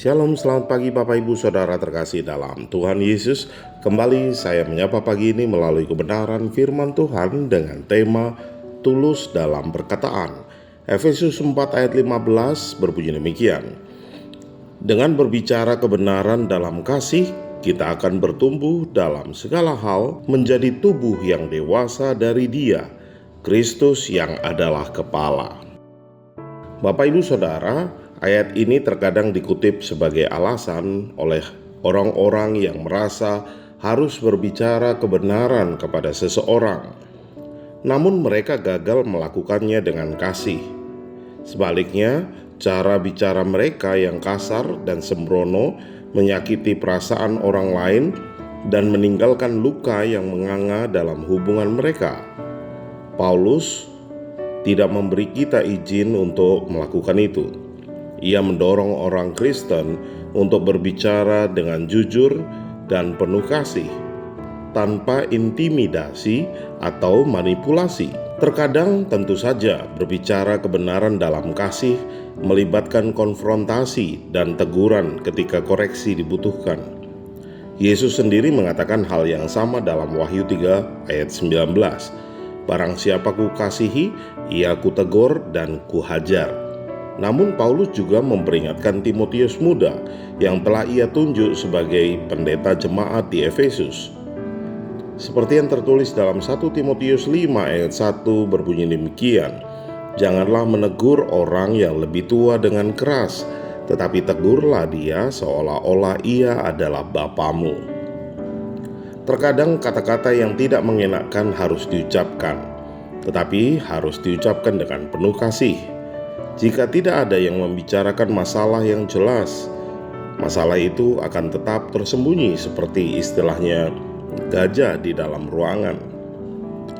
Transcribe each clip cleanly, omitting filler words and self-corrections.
Shalom, selamat pagi Bapak Ibu Saudara terkasih dalam Tuhan Yesus. Kembali saya menyapa pagi ini melalui kebenaran firman Tuhan dengan tema tulus dalam perkataan. Efesus 4 ayat 15 berbunyi demikian. Dengan berbicara kebenaran dalam kasih, kita akan bertumbuh dalam segala hal menjadi tubuh yang dewasa dari Dia, Kristus yang adalah kepala. Bapak Ibu Saudara, ayat ini terkadang dikutip sebagai alasan oleh orang-orang yang merasa harus berbicara kebenaran kepada seseorang, namun mereka gagal melakukannya dengan kasih. Sebaliknya, cara bicara mereka yang kasar dan sembrono menyakiti perasaan orang lain dan meninggalkan luka yang menganga dalam hubungan mereka. Paulus tidak memberi kita izin untuk melakukan itu. Ia mendorong orang Kristen untuk berbicara dengan jujur dan penuh kasih, tanpa intimidasi atau manipulasi. Terkadang tentu saja berbicara kebenaran dalam kasih melibatkan konfrontasi dan teguran ketika koreksi dibutuhkan. Yesus sendiri mengatakan hal yang sama dalam Wahyu 3 ayat 19. Barang siapa ku kasihi, ia kutegur dan kuhajar. Namun Paulus juga memperingatkan Timotius muda yang telah ia tunjuk sebagai pendeta jemaat di Efesus. Seperti yang tertulis dalam 1 Timotius 5 ayat 1 berbunyi demikian, janganlah menegur orang yang lebih tua dengan keras, tetapi tegurlah dia seolah-olah ia adalah bapamu. Terkadang kata-kata yang tidak mengenakan harus diucapkan, tetapi harus diucapkan dengan penuh kasih. Jika tidak ada yang membicarakan masalah yang jelas, masalah itu akan tetap tersembunyi seperti istilahnya gajah di dalam ruangan.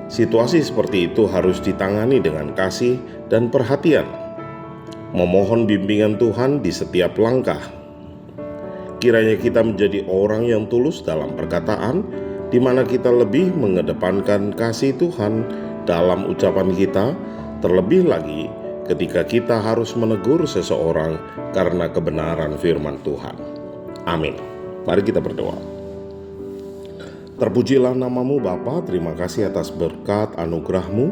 Situasi seperti itu harus ditangani dengan kasih dan perhatian, memohon bimbingan Tuhan di setiap langkah. Kiranya kita menjadi orang yang tulus dalam perkataan, di mana kita lebih mengedepankan kasih Tuhan dalam ucapan kita, terlebih lagi ketika kita harus menegur seseorang karena kebenaran firman Tuhan. Amin. Mari kita berdoa. Terpujilah namamu Bapa, terima kasih atas berkat anugerah-Mu.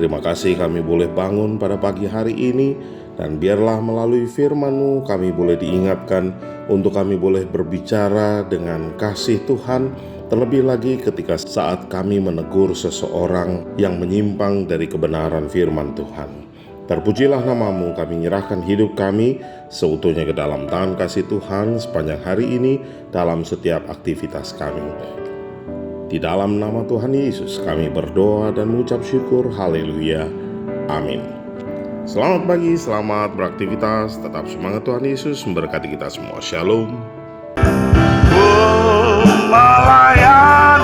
Terima kasih kami boleh bangun pada pagi hari ini, dan biarlah melalui firman-Mu kami boleh diingatkan untuk kami boleh berbicara dengan kasih Tuhan, terlebih lagi ketika saat kami menegur seseorang yang menyimpang dari kebenaran firman Tuhan. Terpujilah namamu, kami nyerahkan hidup kami seutuhnya ke dalam tangan kasih Tuhan sepanjang hari ini dalam setiap aktivitas kami. Di dalam nama Tuhan Yesus kami berdoa dan mengucap syukur. Haleluya. Amin. Selamat pagi, selamat beraktivitas. Tetap semangat, Tuhan Yesus memberkati kita semua. Shalom. Melayani